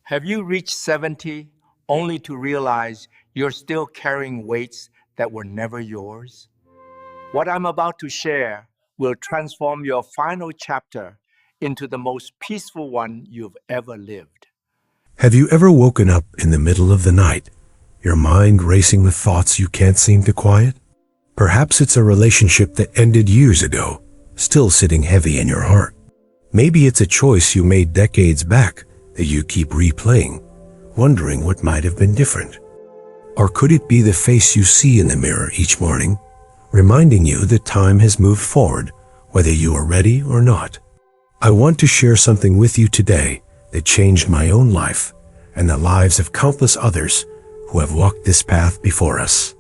Have you reached 70 only to realize you're still carrying weights that were never yours? What I'm about to share will transform your final chapter into the most peaceful one you've ever lived. Have you ever woken up in the middle of the night, your mind racing with thoughts you can't seem to quiet? Perhaps it's a relationship that ended years ago, still sitting heavy in your heart. Maybe it's a choice you made decades back that you keep replaying, wondering what might have been different. Or could it be the face you see in the mirror each morning, reminding you that time has moved forward, whether you are ready or not? I want to share something with you today that changed my own life and the lives of countless others who have walked this path before us.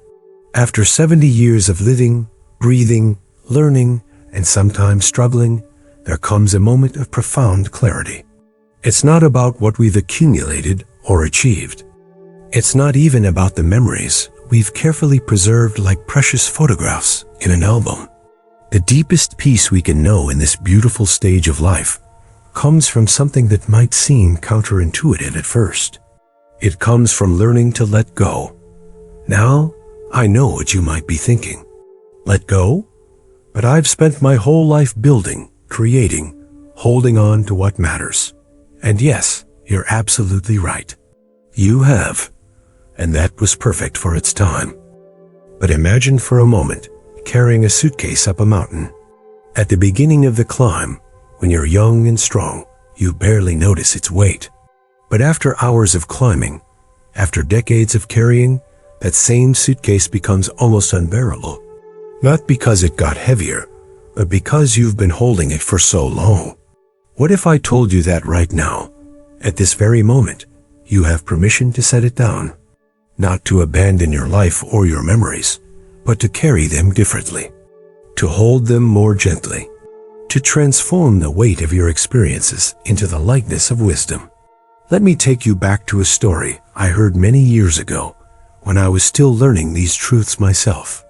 After 70 years of living, breathing, learning, and sometimes struggling, there comes a moment of profound clarity. It's not about what we've accumulated or achieved. It's not even about the memories we've carefully preserved like precious photographs in an album. The deepest peace we can know in this beautiful stage of life comes from something that might seem counterintuitive at first. It comes from learning to let go. Now, I know what you might be thinking. Let go? But I've spent my whole life building, creating, holding on to what matters. And yes, you're absolutely right. You have. And that was perfect for its time. But imagine for a moment carrying a suitcase up a mountain. At the beginning of the climb, when you're young and strong, you barely notice its weight. But after hours of climbing, after decades of carrying, that same suitcase becomes almost unbearable. Not because it got heavier, but because you've been holding it for so long. What if I told you that right now, at this very moment, you have permission to set it down? Not to abandon your life or your memories, but to carry them differently, to hold them more gently, to transform the weight of your experiences into the lightness of wisdom. Let me take you back to a story I heard many years ago when I was still learning these truths myself.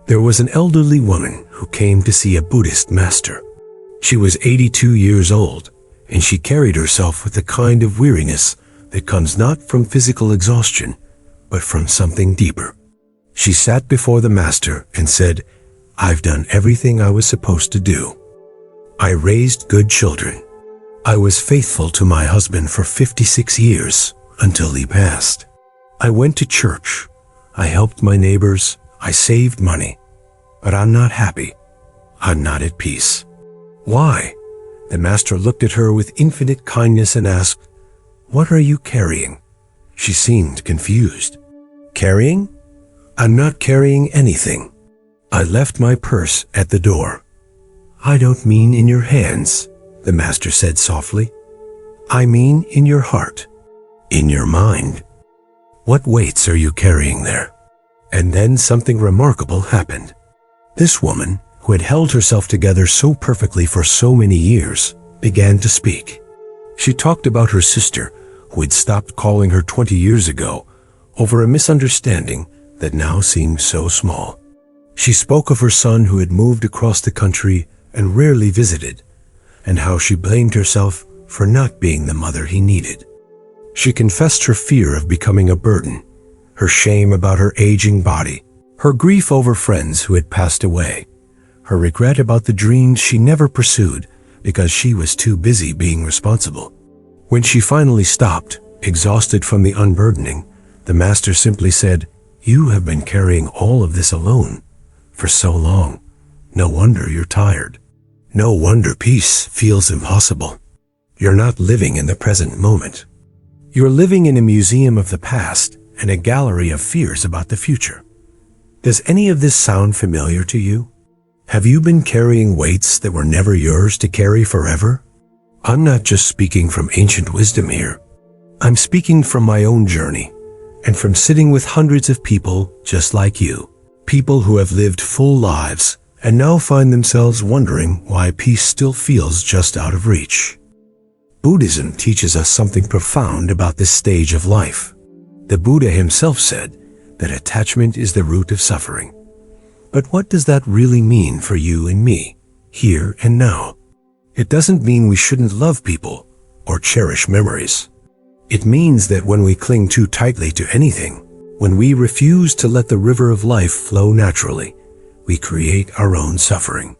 There was an elderly woman who came to see a Buddhist master. She was 82 years old, and she carried herself with the kind of weariness that comes not from physical exhaustion, but from something deeper. She sat before the master and said, "I've done everything I was supposed to do. I raised good children. I was faithful to my husband for 56 years until he passed. I went to church. I helped my neighbors. I saved money. But I'm not happy. I'm not at peace." "Why?" The master looked at her with infinite kindness and asked, "What are you carrying?" She seemed confused. "Carrying? I'm not carrying anything. I left my purse at the door." "I don't mean in your hands," the master said softly. "I mean in your heart, in your mind. What weights are you carrying there?" And then something remarkable happened. This woman, who had held herself together so perfectly for so many years, began to speak. She talked about her sister, who had stopped calling her 20 years ago over a misunderstanding that now seemed so small. She spoke of her son who had moved across the country and rarely visited, and how she blamed herself for not being the mother he needed. She confessed her fear of becoming a burden, her shame about her aging body, her grief over friends who had passed away, her regret about the dreams she never pursued because she was too busy being responsible. When she finally stopped, exhausted from the unburdening, the master simply said, "You have been carrying all of this alone for so long. No wonder you're tired. No wonder peace feels impossible. You're not living in the present moment. You're living in a museum of the past and a gallery of fears about the future." Does any of this sound familiar to you? Have you been carrying weights that were never yours to carry forever? I'm not just speaking from ancient wisdom here. I'm speaking from my own journey and from sitting with hundreds of people just like you, people who have lived full lives and now find themselves wondering why peace still feels just out of reach. Buddhism teaches us something profound about this stage of life. The Buddha himself said that attachment is the root of suffering. But what does that really mean for you and me, here and now? It doesn't mean we shouldn't love people or cherish memories. It means that when we cling too tightly to anything, when we refuse to let the river of life flow naturally, we create our own suffering.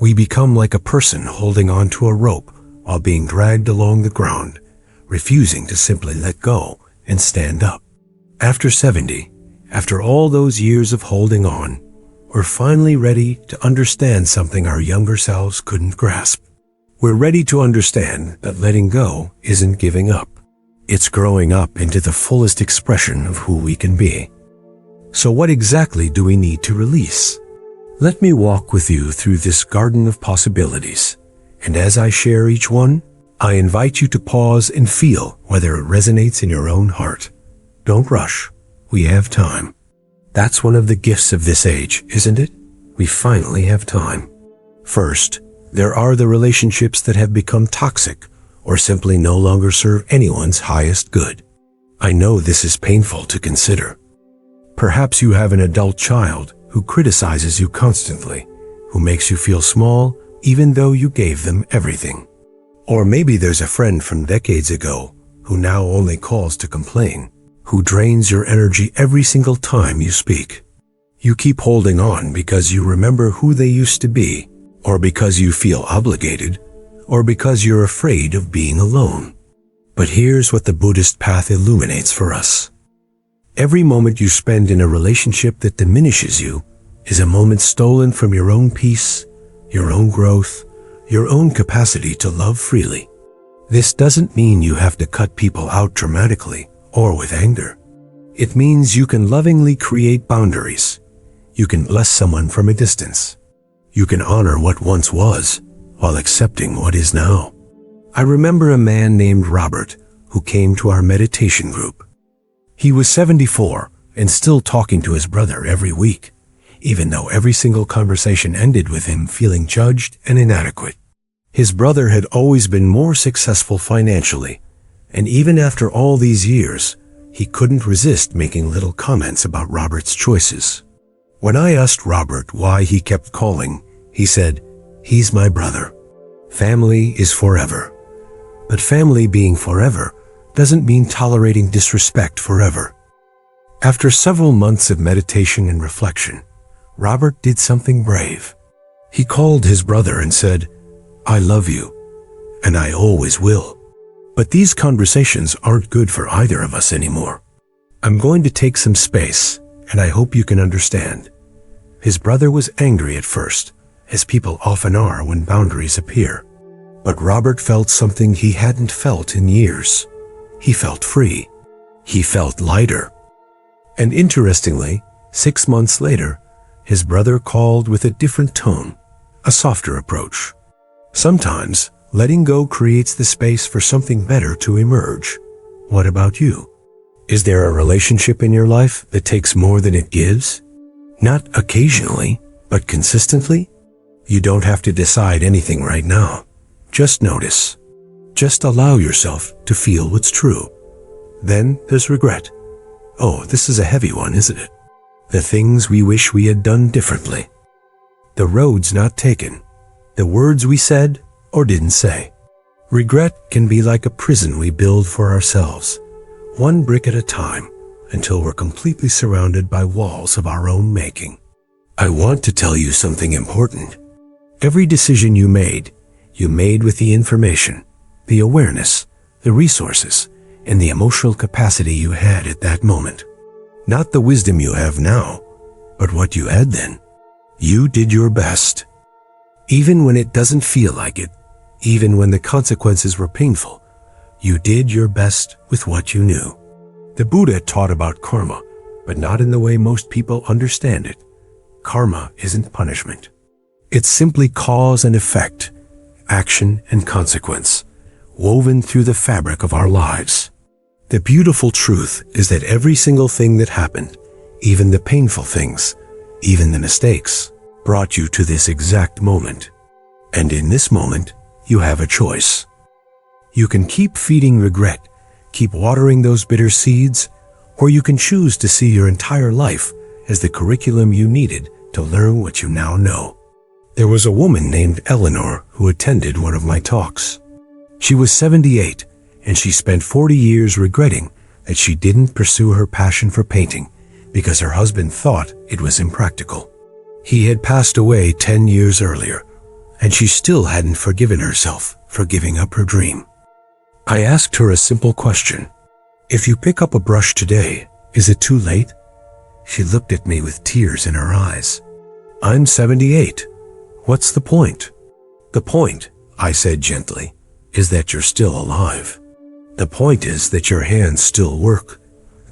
We become like a person holding on to a rope while being dragged along the ground, refusing to simply let go and stand up. After 70, after all those years of holding on, we're finally ready to understand something our younger selves couldn't grasp. We're ready to understand that letting go isn't giving up. It's growing up into the fullest expression of who we can be. So what exactly do we need to release? Let me walk with you through this garden of possibilities. And as I share each one, I invite you to pause and feel whether it resonates in your own heart. Don't rush. We have time. That's one of the gifts of this age, isn't it? We finally have time. First, there are the relationships that have become toxic or simply no longer serve anyone's highest good. I know this is painful to consider. Perhaps you have an adult child who criticizes you constantly, who makes you feel small even though you gave them everything. Or maybe there's a friend from decades ago who now only calls to complain, who drains your energy every single time you speak. You keep holding on because you remember who they used to be, or because you feel obligated, or because you're afraid of being alone. But here's what the Buddhist path illuminates for us. Every moment you spend in a relationship that diminishes you is a moment stolen from your own peace, your own growth, your own capacity to love freely. This doesn't mean you have to cut people out dramatically or with anger. It means you can lovingly create boundaries. You can bless someone from a distance. You can honor what once was while accepting what is now. I remember a man named Robert who came to our meditation group. He was 74 and still talking to his brother every week, even though every single conversation ended with him feeling judged and inadequate. His brother had always been more successful financially, and even after all these years, he couldn't resist making little comments about Robert's choices. When I asked Robert why he kept calling, he said, "He's my brother. Family is forever." But family being forever doesn't mean tolerating disrespect forever. After several months of meditation and reflection, Robert did something brave. He called his brother and said, "I love you, and I always will." But these conversations aren't good for either of us anymore. I'm going to take some space, and I hope you can understand. His brother was angry at first, as people often are when boundaries appear. But Robert felt something he hadn't felt in years. He felt free. He felt lighter. And interestingly, 6 months later, his brother called with a different tone, a softer approach. Sometimes, letting go creates the space for something better to emerge. What about you? Is there a relationship in your life that takes more than it gives? Not occasionally, but consistently? You don't have to decide anything right now. Just notice. Just allow yourself to feel what's true. Then there's regret. Oh, this is a heavy one, isn't it? The things we wish we had done differently. The roads not taken. The words we said or didn't say. Regret can be like a prison we build for ourselves, one brick at a time, until we're completely surrounded by walls of our own making. I want to tell you something important. Every decision you made with the information, the awareness, the resources, and the emotional capacity you had at that moment. Not the wisdom you have now, but what you had then. You did your best. Even when it doesn't feel like it, even when the consequences were painful, you did your best with what you knew. The Buddha taught about karma, but not in the way most people understand it. Karma isn't punishment. It's simply cause and effect, action and consequence, woven through the fabric of our lives. The beautiful truth is that every single thing that happened, even the painful things, even the mistakes, brought you to this exact moment. And in this moment, you have a choice. You can keep feeding regret, keep watering those bitter seeds, or you can choose to see your entire life as the curriculum you needed to learn what you now know. There was a woman named Eleanor who attended one of my talks. She was 78 and she spent 40 years regretting that she didn't pursue her passion for painting because her husband thought it was impractical. He had passed away 10 years earlier, and she still hadn't forgiven herself for giving up her dream. I asked her a simple question. If you pick up a brush today, is it too late? She looked at me with tears in her eyes. I'm 78. What's the point? The point, I said gently, is that you're still alive. The point is that your hands still work.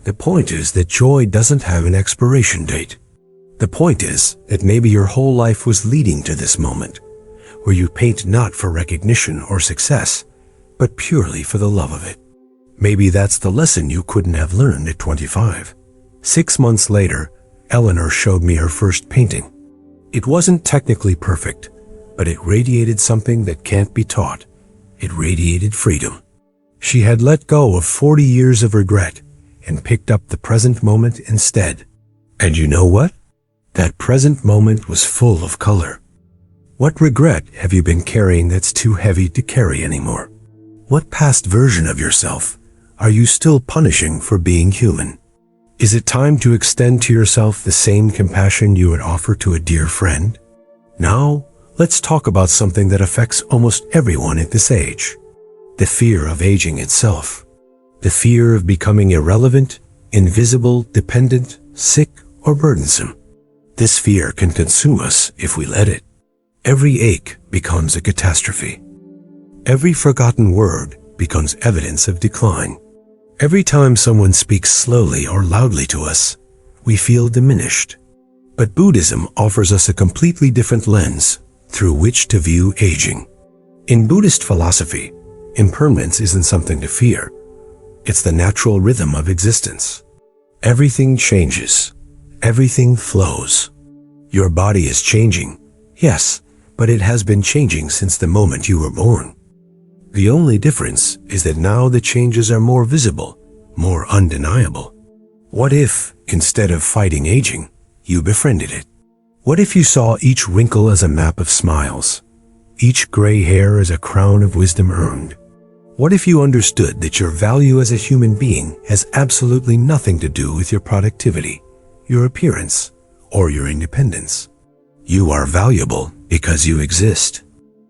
The point is that joy doesn't have an expiration date. The point is that maybe your whole life was leading to this moment, where you paint not for recognition or success, but purely for the love of it. Maybe that's the lesson you couldn't have learned at 25. 6 months later, Eleanor showed me her first painting. It wasn't technically perfect, but it radiated something that can't be taught. It radiated freedom. She had let go of 40 years of regret and picked up the present moment instead. And you know what? That present moment was full of color. What regret have you been carrying that's too heavy to carry anymore? What past version of yourself are you still punishing for being human? Is it time to extend to yourself the same compassion you would offer to a dear friend? Now, let's talk about something that affects almost everyone at this age. The fear of aging itself. The fear of becoming irrelevant, invisible, dependent, sick, or burdensome. This fear can consume us if we let it. Every ache becomes a catastrophe. Every forgotten word becomes evidence of decline. Every time someone speaks slowly or loudly to us, we feel diminished. But Buddhism offers us a completely different lens through which to view aging. In Buddhist philosophy, impermanence isn't something to fear. It's the natural rhythm of existence. Everything changes. Everything flows. Your body is changing, yes, but it has been changing since the moment you were born. The only difference is that now the changes are more visible, more undeniable. What if, instead of fighting aging, you befriended it? What if you saw each wrinkle as a map of smiles, each gray hair as a crown of wisdom earned? What if you understood that your value as a human being has absolutely nothing to do with your productivity, your appearance, or your independence? You are valuable because you exist.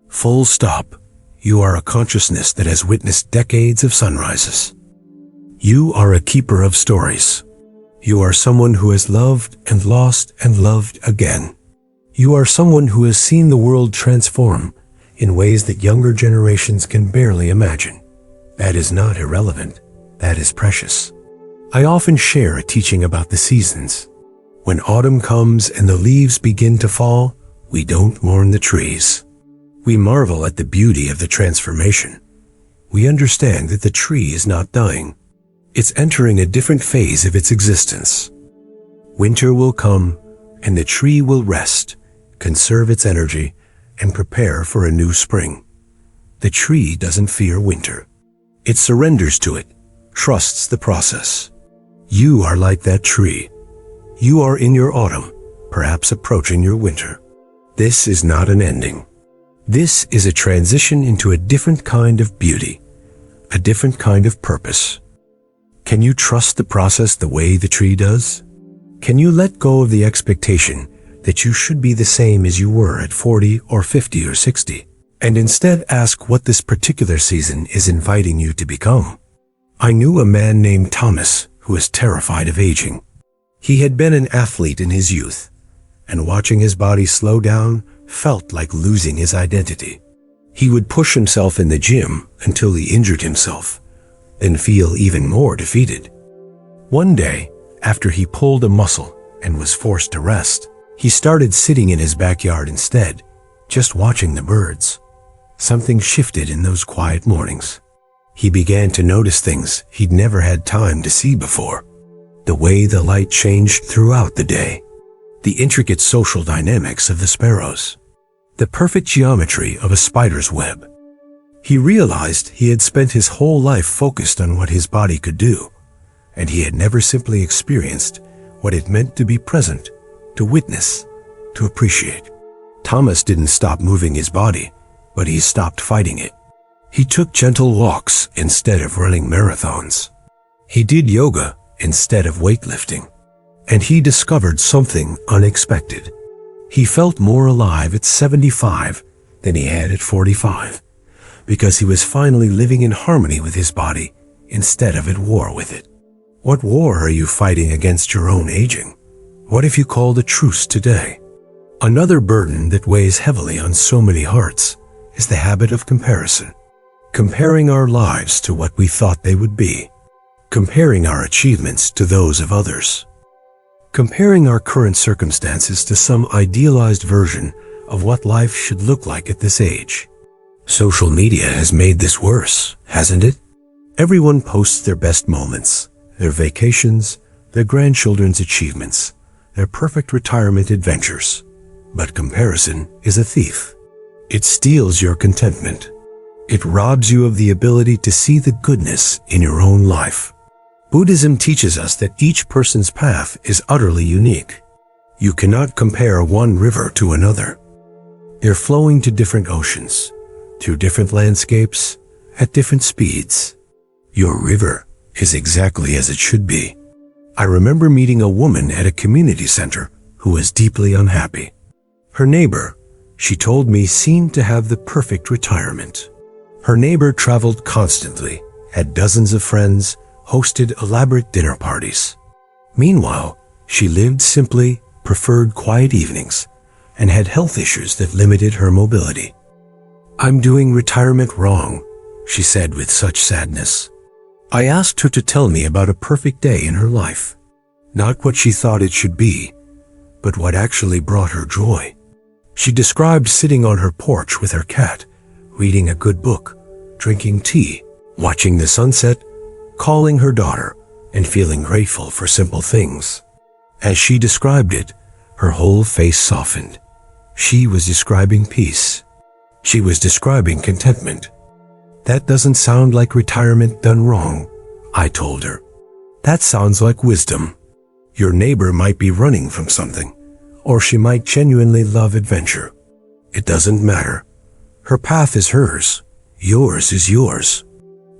Full stop. You are a consciousness that has witnessed decades of sunrises. You are a keeper of stories. You are someone who has loved and lost and loved again. You are someone who has seen the world transform in ways that younger generations can barely imagine. That is not irrelevant. That is precious. I often share a teaching about the seasons. When autumn comes and the leaves begin to fall, we don't mourn the trees. We marvel at the beauty of the transformation. We understand that the tree is not dying. It's entering a different phase of its existence. Winter will come, and the tree will rest, conserve its energy, and prepare for a new spring. The tree doesn't fear winter. It surrenders to it, trusts the process. You are like that tree. You are in your autumn, perhaps approaching your winter. This is not an ending. This is a transition into a different kind of beauty, a different kind of purpose. Can you trust the process the way the tree does? Can you let go of the expectation that you should be the same as you were at 40 or 50 or 60, and instead ask what this particular season is inviting you to become? I knew a man named Thomas who was terrified of aging. He had been an athlete in his youth, and watching his body slow down felt like losing his identity. He would push himself in the gym until he injured himself, then feel even more defeated. One day, after he pulled a muscle and was forced to rest, he started sitting in his backyard instead, just watching the birds. Something shifted in those quiet mornings. He began to notice things he'd never had time to see before. The way the light changed throughout the day. The intricate social dynamics of the sparrows. The perfect geometry of a spider's web. He realized he had spent his whole life focused on what his body could do, and he had never simply experienced what it meant to be present, to witness, to appreciate. Thomas didn't stop moving his body, but he stopped fighting it. He took gentle walks instead of running marathons. He did yoga instead of weightlifting. And he discovered something unexpected. He felt more alive at 75 than he had at 45, because he was finally living in harmony with his body instead of at war with it. What war are you fighting against your own aging? What if you called a truce today? Another burden that weighs heavily on so many hearts is the habit of comparison. Comparing our lives to what we thought they would be. Comparing our achievements to those of others. Comparing our current circumstances to some idealized version of what life should look like at this age. Social media has made this worse, hasn't it? Everyone posts their best moments, their vacations, their grandchildren's achievements, their perfect retirement adventures. But comparison is a thief. It steals your contentment. It robs you of the ability to see the goodness in your own life. Buddhism teaches us that each person's path is utterly unique. You cannot compare one river to another. They're flowing to different oceans, through different landscapes, at different speeds. Your river is exactly as it should be. I remember meeting a woman at a community center who was deeply unhappy. Her neighbor, she told me, seemed to have the perfect retirement. Her neighbor traveled constantly, had dozens of friends, hosted elaborate dinner parties. Meanwhile, she lived simply, preferred quiet evenings, and had health issues that limited her mobility. "I'm doing retirement wrong," she said with such sadness. I asked her to tell me about a perfect day in her life. Not what she thought it should be, but what actually brought her joy. She described sitting on her porch with her cat, reading a good book, drinking tea, watching the sunset, calling her daughter, and feeling grateful for simple things. As she described it, her whole face softened. She was describing peace. She was describing contentment. "That doesn't sound like retirement done wrong," I told her. "That sounds like wisdom. Your neighbor might be running from something, or she might genuinely love adventure. It doesn't matter. Her path is hers. Yours is yours.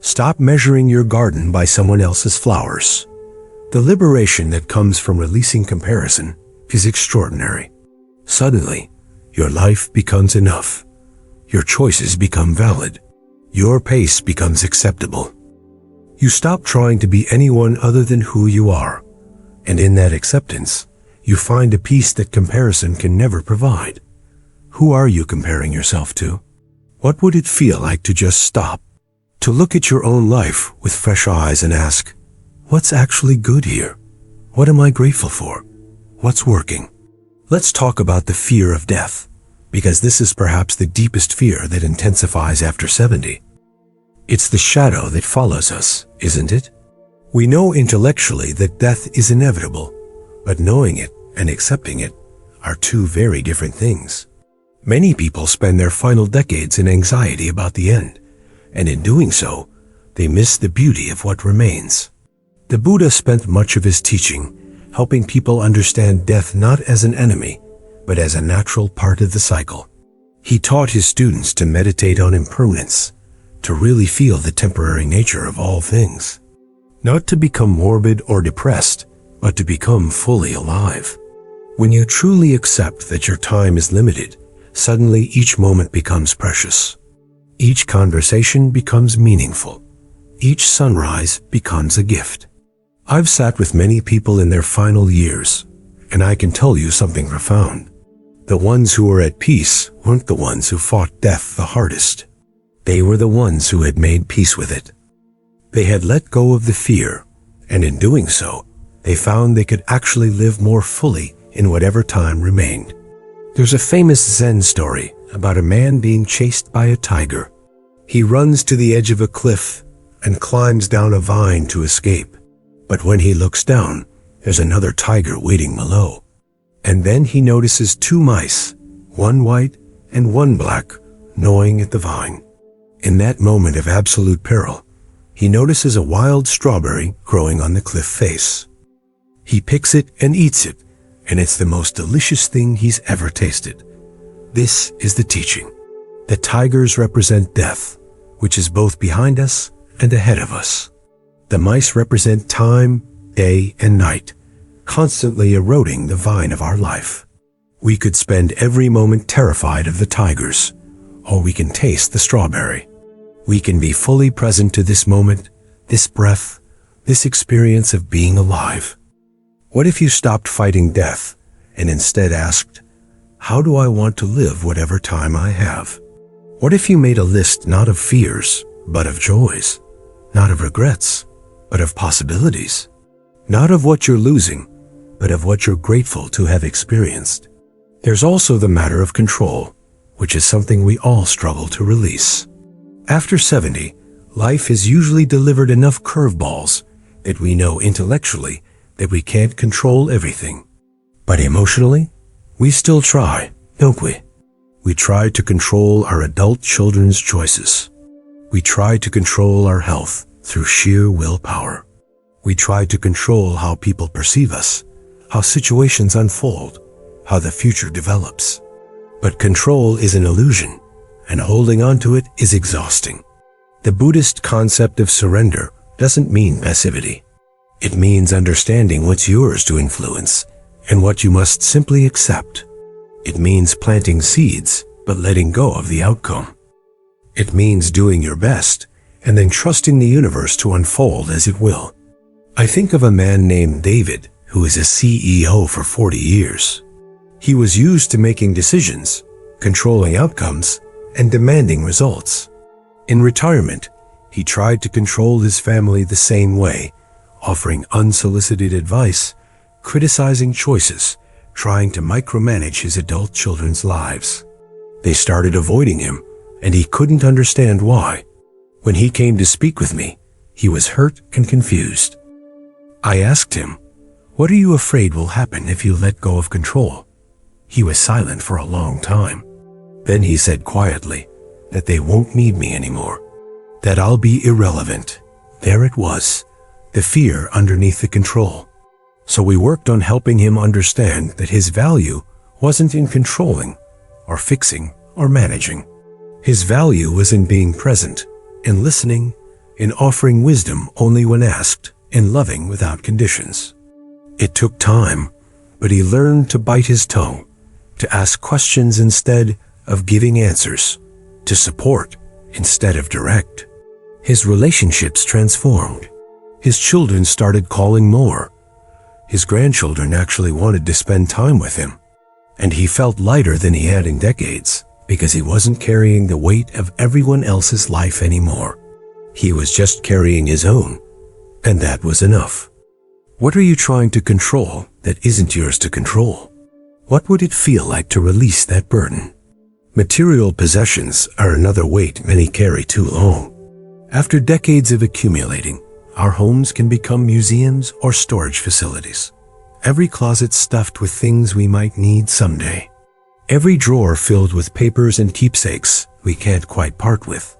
Stop measuring your garden by someone else's flowers." The liberation that comes from releasing comparison is extraordinary. Suddenly, your life becomes enough. Your choices become valid. Your pace becomes acceptable. You stop trying to be anyone other than who you are, and in that acceptance, you find a peace that comparison can never provide. Who are you comparing yourself to? What would it feel like to just stop? To look at your own life with fresh eyes and ask, what's actually good here? What am I grateful for? What's working? Let's talk about the fear of death, because this is perhaps the deepest fear that intensifies after 70. It's the shadow that follows us, isn't it? We know intellectually that death is inevitable, but knowing it and accepting it are two very different things. Many people spend their final decades in anxiety about the end, and in doing so, they miss the beauty of what remains. The Buddha spent much of his teaching helping people understand death not as an enemy, but as a natural part of the cycle. He taught his students to meditate on impermanence, to really feel the temporary nature of all things. Not to become morbid or depressed, but to become fully alive. When you truly accept that your time is limited, suddenly each moment becomes precious. Each conversation becomes meaningful. Each sunrise becomes a gift. I've sat with many people in their final years, and I can tell you something profound. The ones who were at peace weren't the ones who fought death the hardest. They were the ones who had made peace with it. They had let go of the fear, and in doing so, they found they could actually live more fully in whatever time remained. There's a famous Zen story about a man being chased by a tiger. He runs to the edge of a cliff and climbs down a vine to escape. But when he looks down, there's another tiger waiting below. And then he notices two mice, one white and one black, gnawing at the vine. In that moment of absolute peril, he notices a wild strawberry growing on the cliff face. He picks it and eats it, and it's the most delicious thing he's ever tasted. This is the teaching. The tigers represent death, which is both behind us and ahead of us. The mice represent time, day, and night, constantly eroding the vine of our life. We could spend every moment terrified of the tigers, or we can taste the strawberry. We can be fully present to this moment, this breath, this experience of being alive. What if you stopped fighting death and instead asked, how do I want to live whatever time I have? What if you made a list not of fears, but of joys, not of regrets, but of possibilities, not of what you're losing, but of what you're grateful to have experienced? There's also the matter of control, which is something we all struggle to release. After 70, life has usually delivered enough curveballs that we know intellectually that we can't control everything. But emotionally, we still try, don't we? We try to control our adult children's choices. We try to control our health through sheer willpower. We try to control how people perceive us, how situations unfold, how the future develops. But control is an illusion, and holding on to it is exhausting. The Buddhist concept of surrender doesn't mean passivity. It means understanding what's yours to influence and what you must simply accept. It means planting seeds, but letting go of the outcome. It means doing your best and then trusting the universe to unfold as it will. I think of a man named David, who is a CEO for 40 years. He was used to making decisions, controlling outcomes, and demanding results. In retirement, he tried to control his family the same way, offering unsolicited advice, criticizing choices, trying to micromanage his adult children's lives. They started avoiding him, and he couldn't understand why. When he came to speak with me, he was hurt and confused. I asked him, "What are you afraid will happen if you let go of control?" He was silent for a long time. Then he said quietly that they won't need me anymore, that I'll be irrelevant. There it was, the fear underneath the control. So we worked on helping him understand that his value wasn't in controlling or fixing or managing. His value was in being present, in listening, in offering wisdom only when asked, in loving without conditions. It took time, but he learned to bite his tongue, to ask questions instead of giving answers, to support instead of direct. His relationships transformed. His children started calling more. His grandchildren actually wanted to spend time with him. And he felt lighter than he had in decades because he wasn't carrying the weight of everyone else's life anymore. He was just carrying his own, and that was enough. What are you trying to control that isn't yours to control? What would it feel like to release that burden? Material possessions are another weight many carry too long. After decades of accumulating, our homes can become museums or storage facilities. Every closet stuffed with things we might need someday. Every drawer filled with papers and keepsakes we can't quite part with.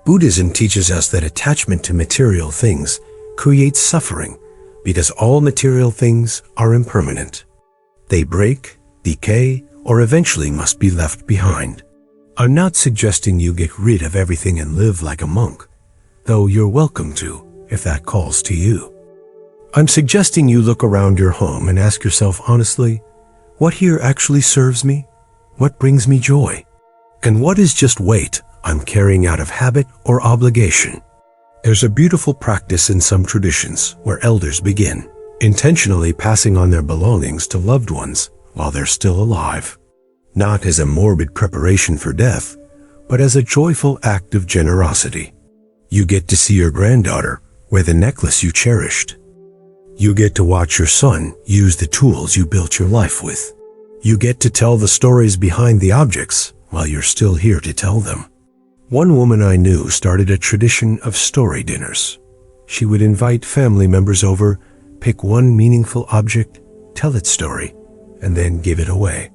Buddhism teaches us that attachment to material things creates suffering because all material things are impermanent. They break, decay, or eventually must be left behind. I'm not suggesting you get rid of everything and live like a monk, though you're welcome to if that calls to you. I'm suggesting you look around your home and ask yourself honestly, what here actually serves me? What brings me joy? And what is just weight I'm carrying out of habit or obligation? There's a beautiful practice in some traditions where elders begin, intentionally passing on their belongings to loved ones while they're still alive, not as a morbid preparation for death, but as a joyful act of generosity. You get to see your granddaughter wear the necklace you cherished. You get to watch your son use the tools you built your life with. You get to tell the stories behind the objects while you're still here to tell them. One woman I knew started a tradition of story dinners. She would invite family members over, pick one meaningful object, tell its story, and then give it away.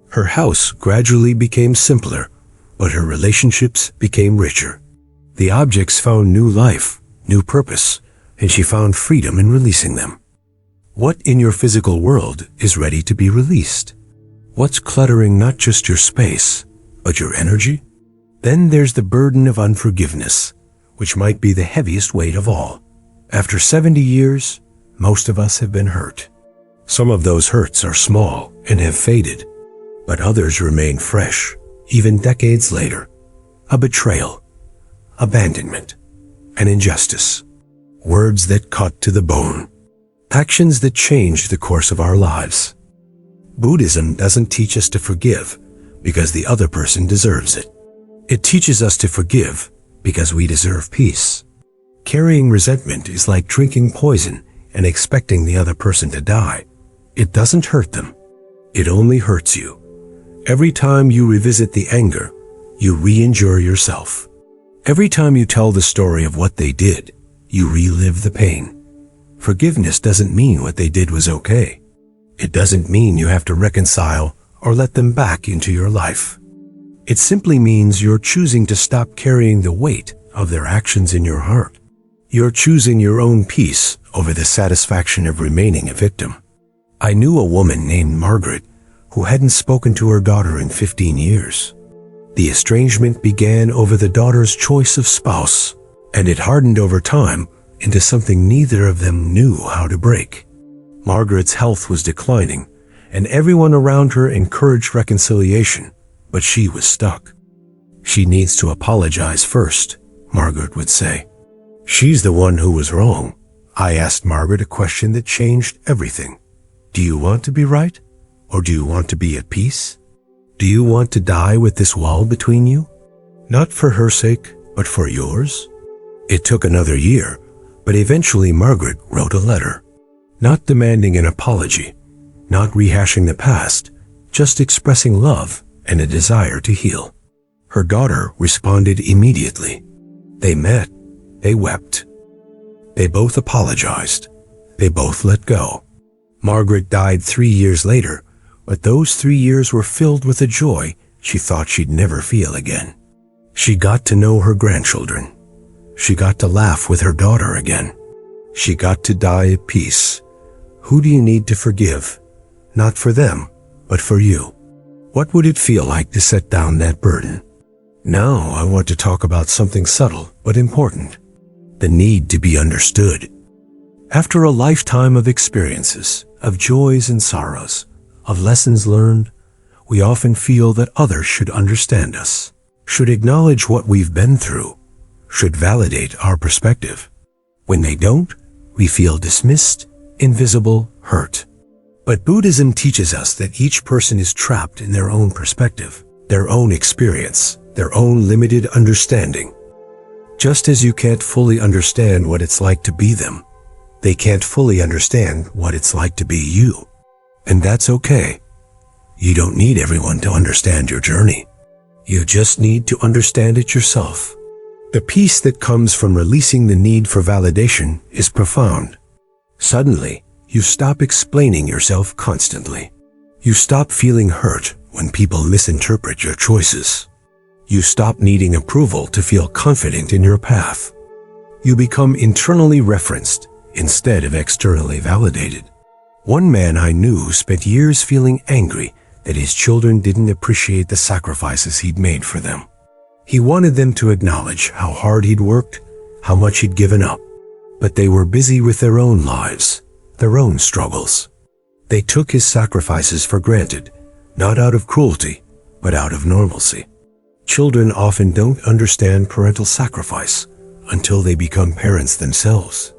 Her house gradually became simpler, but her relationships became richer. The objects found new life, new purpose, and she found freedom in releasing them. What in your physical world is ready to be released? What's cluttering not just your space, but your energy? Then there's the burden of unforgiveness, which might be the heaviest weight of all. After 70 years, most of us have been hurt. Some of those hurts are small and have faded, but others remain fresh, even decades later. A betrayal, abandonment, an injustice, words that cut to the bone, actions that change the course of our lives. Buddhism doesn't teach us to forgive because the other person deserves it. It teaches us to forgive because we deserve peace. Carrying resentment is like drinking poison and expecting the other person to die. It doesn't hurt them. It only hurts you. Every time you revisit the anger, you re-injure yourself. Every time you tell the story of what they did, you relive the pain. Forgiveness doesn't mean what they did was okay. It doesn't mean you have to reconcile or let them back into your life. It simply means you're choosing to stop carrying the weight of their actions in your heart. You're choosing your own peace over the satisfaction of remaining a victim. I knew a woman named Margaret who hadn't spoken to her daughter in 15 years. The estrangement began over the daughter's choice of spouse, and it hardened over time into something neither of them knew how to break. Margaret's health was declining, and everyone around her encouraged reconciliation, but she was stuck. "She needs to apologize first," Margaret would say. "She's the one who was wrong." I asked Margaret a question that changed everything. "Do you want to be right? Or do you want to be at peace? Do you want to die with this wall between you? Not for her sake, but for yours?" It took another year, but eventually Margaret wrote a letter. Not demanding an apology, not rehashing the past, just expressing love and a desire to heal. Her daughter responded immediately. They met, they wept. They both apologized. They both let go. Margaret died 3 years later, but those 3 years were filled with a joy she thought she'd never feel again. She got to know her grandchildren. She got to laugh with her daughter again. She got to die at peace. Who do you need to forgive? Not for them, but for you. What would it feel like to set down that burden? Now I want to talk about something subtle but important. The need to be understood. After a lifetime of experiences, of joys and sorrows, of lessons learned, we often feel that others should understand us, should acknowledge what we've been through, should validate our perspective. When they don't, we feel dismissed, invisible, hurt. But Buddhism teaches us that each person is trapped in their own perspective, their own experience, their own limited understanding. Just as you can't fully understand what it's like to be them, they can't fully understand what it's like to be you. And that's okay. You don't need everyone to understand your journey. You just need to understand it yourself. The peace that comes from releasing the need for validation is profound. Suddenly, you stop explaining yourself constantly. You stop feeling hurt when people misinterpret your choices. You stop needing approval to feel confident in your path. You become internally referenced instead of externally validated. One man I knew spent years feeling angry that his children didn't appreciate the sacrifices he'd made for them. He wanted them to acknowledge how hard he'd worked, how much he'd given up. But they were busy with their own lives, their own struggles. They took his sacrifices for granted, not out of cruelty, but out of normalcy. Children often don't understand parental sacrifice until they become parents themselves.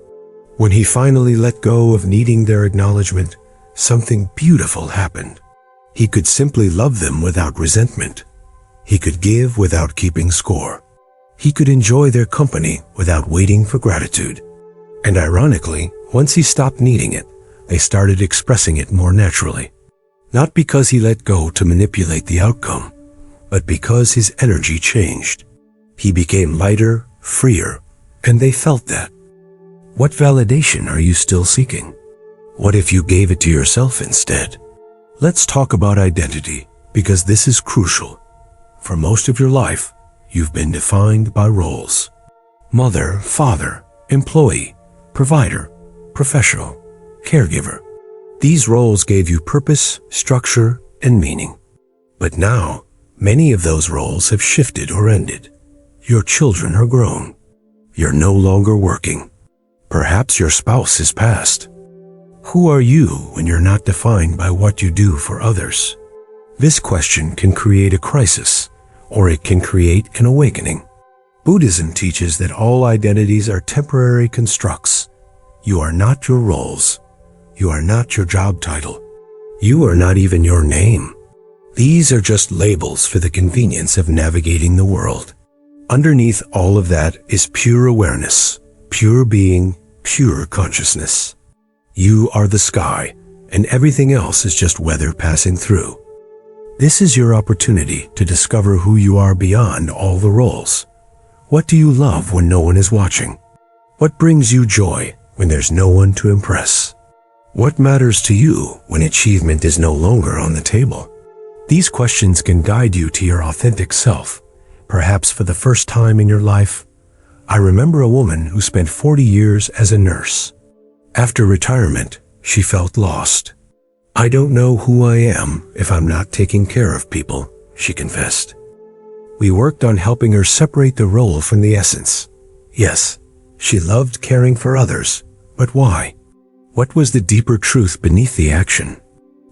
When he finally let go of needing their acknowledgement, something beautiful happened. He could simply love them without resentment. He could give without keeping score. He could enjoy their company without waiting for gratitude. And ironically, once he stopped needing it, they started expressing it more naturally. Not because he let go to manipulate the outcome, but because his energy changed. He became lighter, freer, and they felt that. What validation are you still seeking? What if you gave it to yourself instead? Let's talk about identity, because this is crucial. For most of your life, you've been defined by roles. Mother, father, employee, provider, professional, caregiver. These roles gave you purpose, structure, and meaning. But now, Many of those roles have shifted or ended. Your children are grown. You're no longer working. Perhaps your spouse is passed. Who are you when you're not defined by what you do for others? This question can create a crisis, or it can create an awakening. Buddhism teaches that all identities are temporary constructs. You are not your roles. You are not your job title. You are not even your name. These are just labels for the convenience of navigating the world. Underneath all of that is pure awareness, pure being, pure consciousness. You are the sky, and everything else is just weather passing through. This is your opportunity to discover who you are beyond all the roles. What do you love when no one is watching? What brings you joy when there's no one to impress? What matters to you when achievement is no longer on the table? These questions can guide you to your authentic self. Perhaps for the first time in your life, I remember a woman who spent 40 years as a nurse. After retirement, she felt lost. I don't know who I am if I'm not taking care of people, she confessed. We worked on helping her separate the role from the essence. Yes, she loved caring for others, but why? What was the deeper truth beneath the action?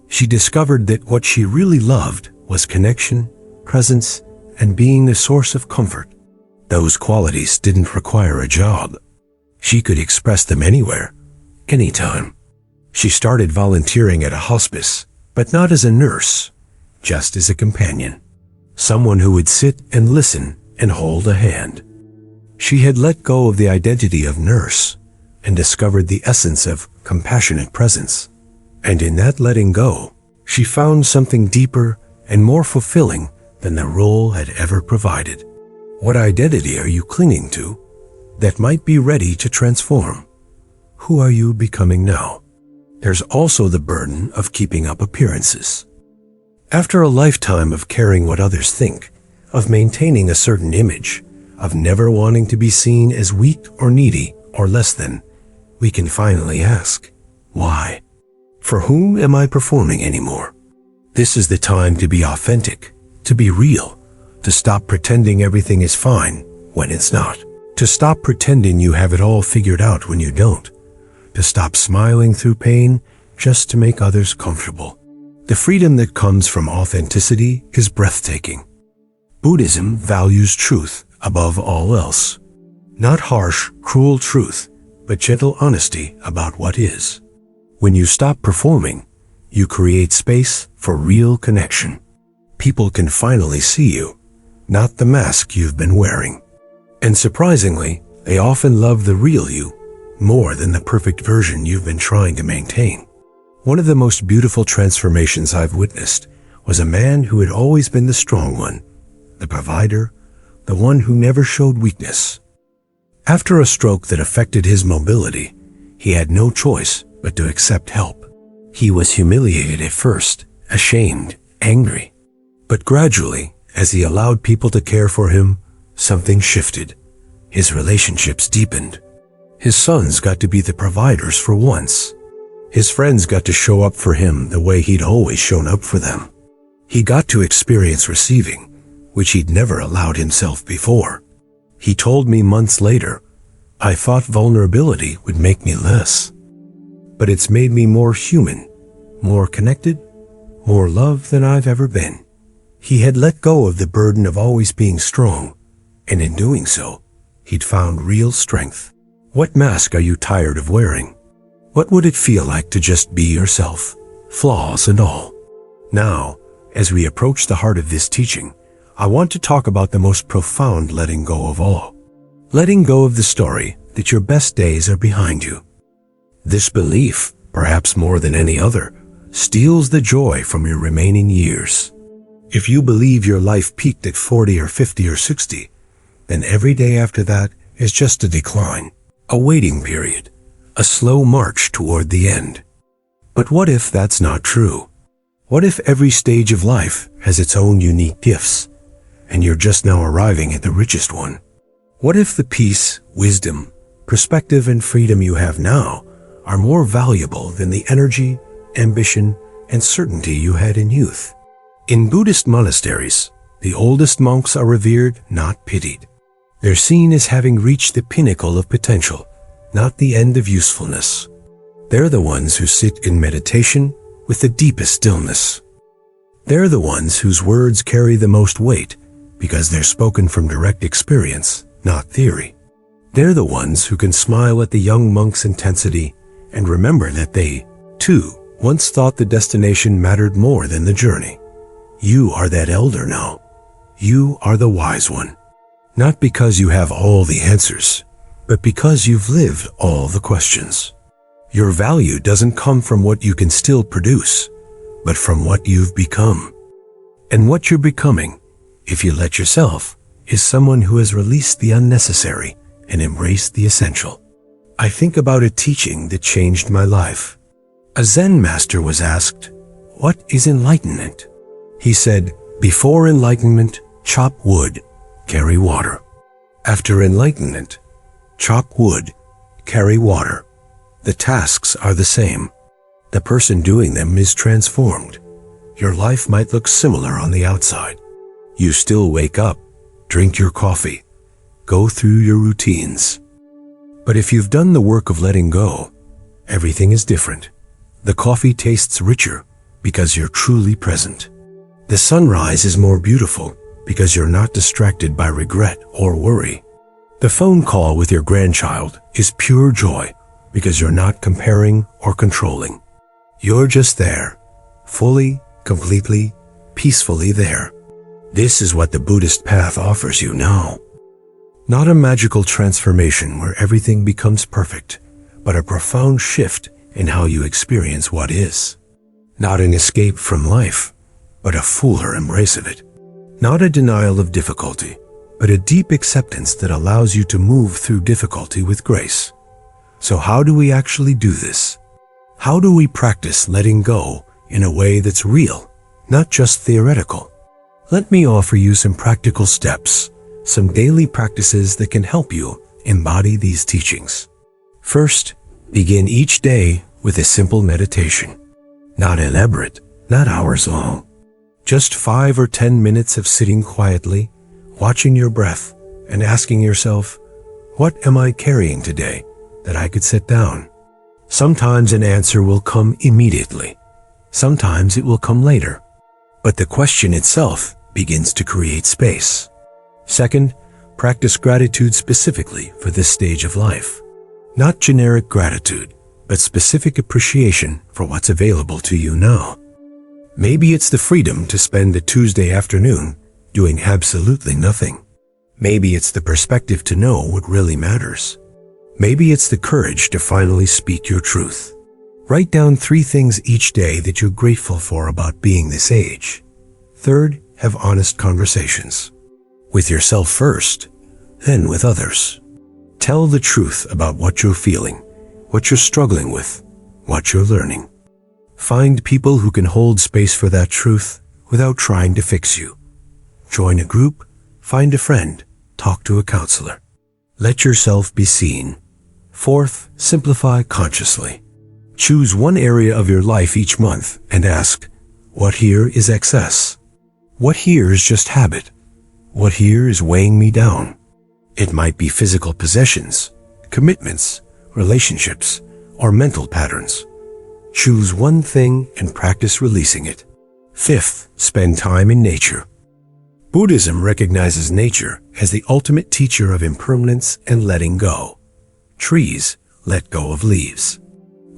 She discovered that what she really loved was connection, presence, and being the source of comfort. Those qualities didn't require a job. She could express them anywhere, anytime. She started volunteering at a hospice, but not as a nurse, just as a companion. Someone who would sit and listen and hold a hand. She had let go of the identity of nurse and discovered the essence of compassionate presence. And in that letting go, she found something deeper and more fulfilling than the role had ever provided. What identity are you clinging to that might be ready to transform? Who are you becoming now? There's also the burden of keeping up appearances. After a lifetime of caring what others think, of maintaining a certain image, of never wanting to be seen as weak or needy or less than, we can finally ask, why? For whom am I performing anymore? This is the time to be authentic, to be real, to stop pretending everything is fine when it's not, to stop pretending you have it all figured out when you don't, to stop smiling through pain just to make others comfortable. The freedom that comes from authenticity is breathtaking. Buddhism values truth above all else. Not harsh, cruel truth, but gentle honesty about what is. When you stop performing, you create space for real connection. People can finally see you, not the mask you've been wearing. And surprisingly, they often love the real you more than the perfect version you've been trying to maintain. One of the most beautiful transformations I've witnessed was a man who had always been the strong one, the provider, the one who never showed weakness. After a stroke that affected his mobility, he had no choice but to accept help. He was humiliated at first, ashamed, angry. But gradually, as he allowed people to care for him, something shifted. His relationships deepened. His sons got to be the providers for once. His friends got to show up for him the way he'd always shown up for them. He got to experience receiving, which he'd never allowed himself before. He told me months later, I thought vulnerability would make me less. But it's made me more human, more connected, more loved than I've ever been. He had let go of the burden of always being strong, and in doing so, he'd found real strength. What mask are you tired of wearing? What would it feel like to just be yourself, flaws and all? Now, as we approach the heart of this teaching, I want to talk about the most profound letting go of all. Letting go of the story that your best days are behind you. This belief, perhaps more than any other, steals the joy from your remaining years. If you believe your life peaked at 40 or 50 or 60, then every day after that is just a decline, a waiting period, a slow march toward the end. But what if that's not true? What if every stage of life has its own unique gifts, and you're just now arriving at the richest one? What if the peace, wisdom, perspective, and freedom you have now are more valuable than the energy, ambition, and certainty you had in youth? In Buddhist monasteries, The oldest monks are revered, not pitied. They're seen as having reached the pinnacle of potential, not the end of usefulness. They're the ones who sit in meditation with the deepest stillness. They're the ones whose words carry the most weight because they're spoken from direct experience, not theory. They're the ones who can smile at the young monk's intensity and remember that they, too, once thought the destination mattered more than the journey. You are that elder now. You are the wise one. Not because you have all the answers, but because you've lived all the questions. Your value doesn't come from what you can still produce, but from what you've become. And what you're becoming, if you let yourself, is someone who has released the unnecessary and embraced the essential. I think about a teaching that changed my life. A Zen master was asked, "What is enlightenment?" He said, "Before enlightenment, chop wood, carry water. After enlightenment, chop wood, carry water. The tasks are the same. The person doing them is transformed. Your life might look similar on the outside. You still wake up, drink your coffee, go through your routines. But if you've done the work of letting go, everything is different. The coffee tastes richer because you're truly present. The sunrise is more beautiful because you're not distracted by regret or worry. The phone call with your grandchild is pure joy because you're not comparing or controlling. You're just there, fully, completely, peacefully there. This is what the Buddhist path offers you now. Not a magical transformation where everything becomes perfect, but a profound shift in how you experience what is. Not an escape from life, but a fuller embrace of it. Not a denial of difficulty, but a deep acceptance that allows you to move through difficulty with grace. So how do we actually do this? How do we practice letting go in a way that's real, not just theoretical? Let me offer you some practical steps, some daily practices that can help you embody these teachings. First, begin each day with a simple meditation. Not elaborate, not hours long. Just 5 or 10 minutes of sitting quietly, watching your breath, and asking yourself, what am I carrying today that I could set down? Sometimes an answer will come immediately. Sometimes it will come later. But the question itself begins to create space. Second, practice gratitude specifically for this stage of life. Not generic gratitude, but specific appreciation for what's available to you now. Maybe it's the freedom to spend a Tuesday afternoon doing absolutely nothing. Maybe it's the perspective to know what really matters. Maybe it's the courage to finally speak your truth. Write down 3 things each day that you're grateful for about being this age. Third, have honest conversations. With yourself first, then with others. Tell the truth about what you're feeling, what you're struggling with, what you're learning. Find people who can hold space for that truth without trying to fix you. Join a group, find a friend, talk to a counselor. Let yourself be seen. Fourth, simplify consciously. Choose one area of your life each month and ask, what here is excess? What here is just habit? What here is weighing me down? It might be physical possessions, commitments, relationships, or mental patterns. Choose one thing and practice releasing it. Fifth, spend time in nature. Buddhism recognizes nature as the ultimate teacher of impermanence and letting go. Trees let go of leaves.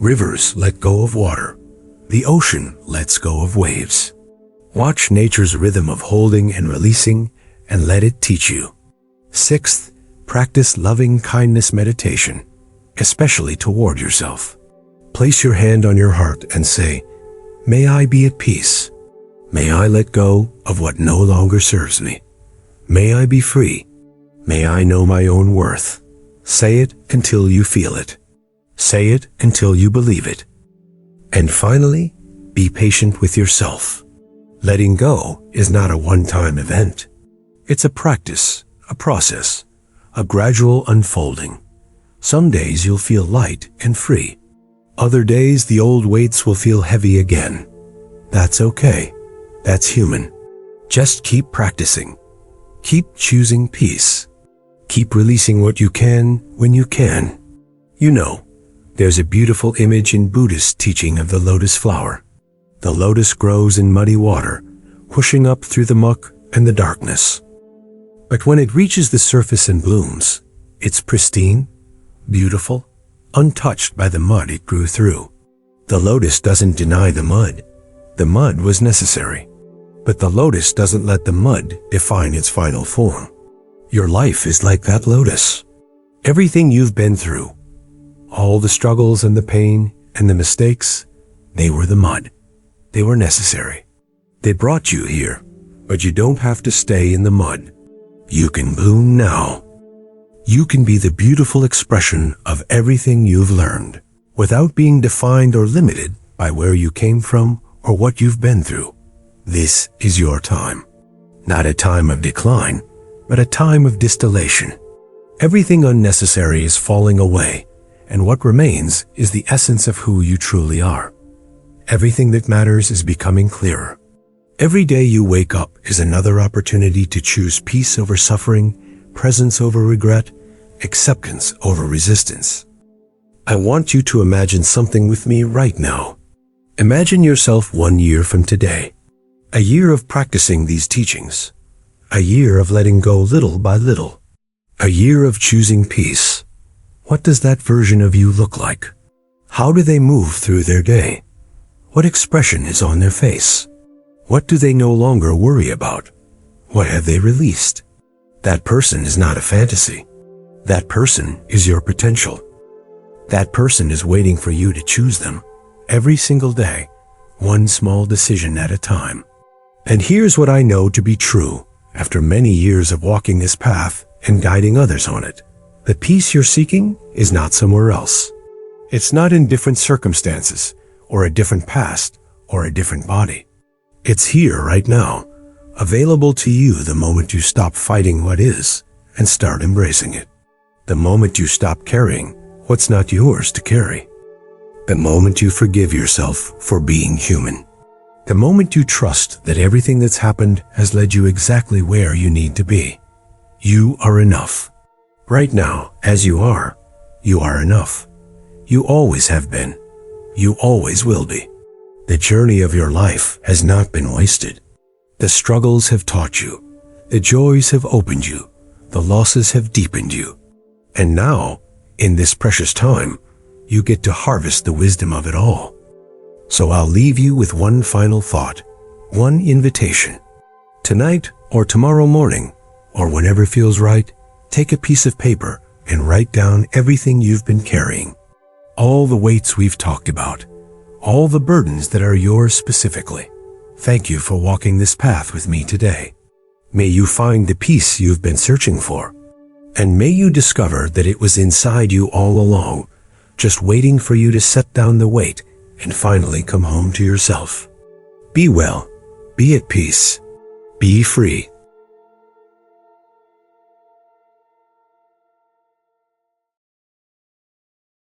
Rivers let go of water. The ocean lets go of waves. Watch nature's rhythm of holding and releasing and let it teach you. Sixth, practice loving kindness meditation, especially toward yourself. Place your hand on your heart and say, may I be at peace. May I let go of what no longer serves me. May I be free. May I know my own worth. Say it until you feel it. Say it until you believe it. And finally, be patient with yourself. Letting go is not a one-time event. It's a practice, a process, a gradual unfolding. Some days you'll feel light and free. Other days the old weights will feel heavy again. That's okay. That's human. Just keep practicing. Keep choosing peace. Keep releasing what you can when you can. You know, there's a beautiful image in Buddhist teaching of the lotus flower. The lotus grows in muddy water, pushing up through the muck and the darkness. But when it reaches the surface and blooms, it's pristine, beautiful, untouched by the mud it grew through. The lotus doesn't deny the mud. The mud was necessary. But the lotus doesn't let the mud define its final form. Your life is like that lotus. Everything you've been through, all the struggles and the pain and the mistakes, they were the mud. They were necessary. They brought you here, but you don't have to stay in the mud. You can bloom now. You can be the beautiful expression of everything you've learned, without being defined or limited by where you came from or what you've been through. This is your time. Not a time of decline, but a time of distillation. Everything unnecessary is falling away, and what remains is the essence of who you truly are. Everything that matters is becoming clearer. Every day you wake up is another opportunity to choose peace over suffering, presence over regret, acceptance over resistance. I want you to imagine something with me right now. Imagine yourself 1 year from today. A year of practicing these teachings. A year of letting go little by little. A year of choosing peace. What does that version of you look like? How do they move through their day? What expression is on their face? What do they no longer worry about? What have they released? That person is not a fantasy. That person is your potential. That person is waiting for you to choose them every single day, one small decision at a time. And here's what I know to be true after many years of walking this path and guiding others on it. The peace you're seeking is not somewhere else. It's not in different circumstances, or a different past, or a different body. It's here right now, available to you the moment you stop fighting what is and start embracing it. The moment you stop carrying what's not yours to carry. The moment you forgive yourself for being human. The moment you trust that everything that's happened has led you exactly where you need to be. You are enough. Right now, as you are enough. You always have been. You always will be. The journey of your life has not been wasted. The struggles have taught you. The joys have opened you. The losses have deepened you. And now, in this precious time, you get to harvest the wisdom of it all. So I'll leave you with one final thought, one invitation. Tonight or tomorrow morning, or whenever feels right, take a piece of paper and write down everything you've been carrying. All the weights we've talked about. All the burdens that are yours specifically. Thank you for walking this path with me today. May you find the peace you've been searching for. And may you discover that it was inside you all along, just waiting for you to set down the weight and finally come home to yourself. Be well, be at peace, be free.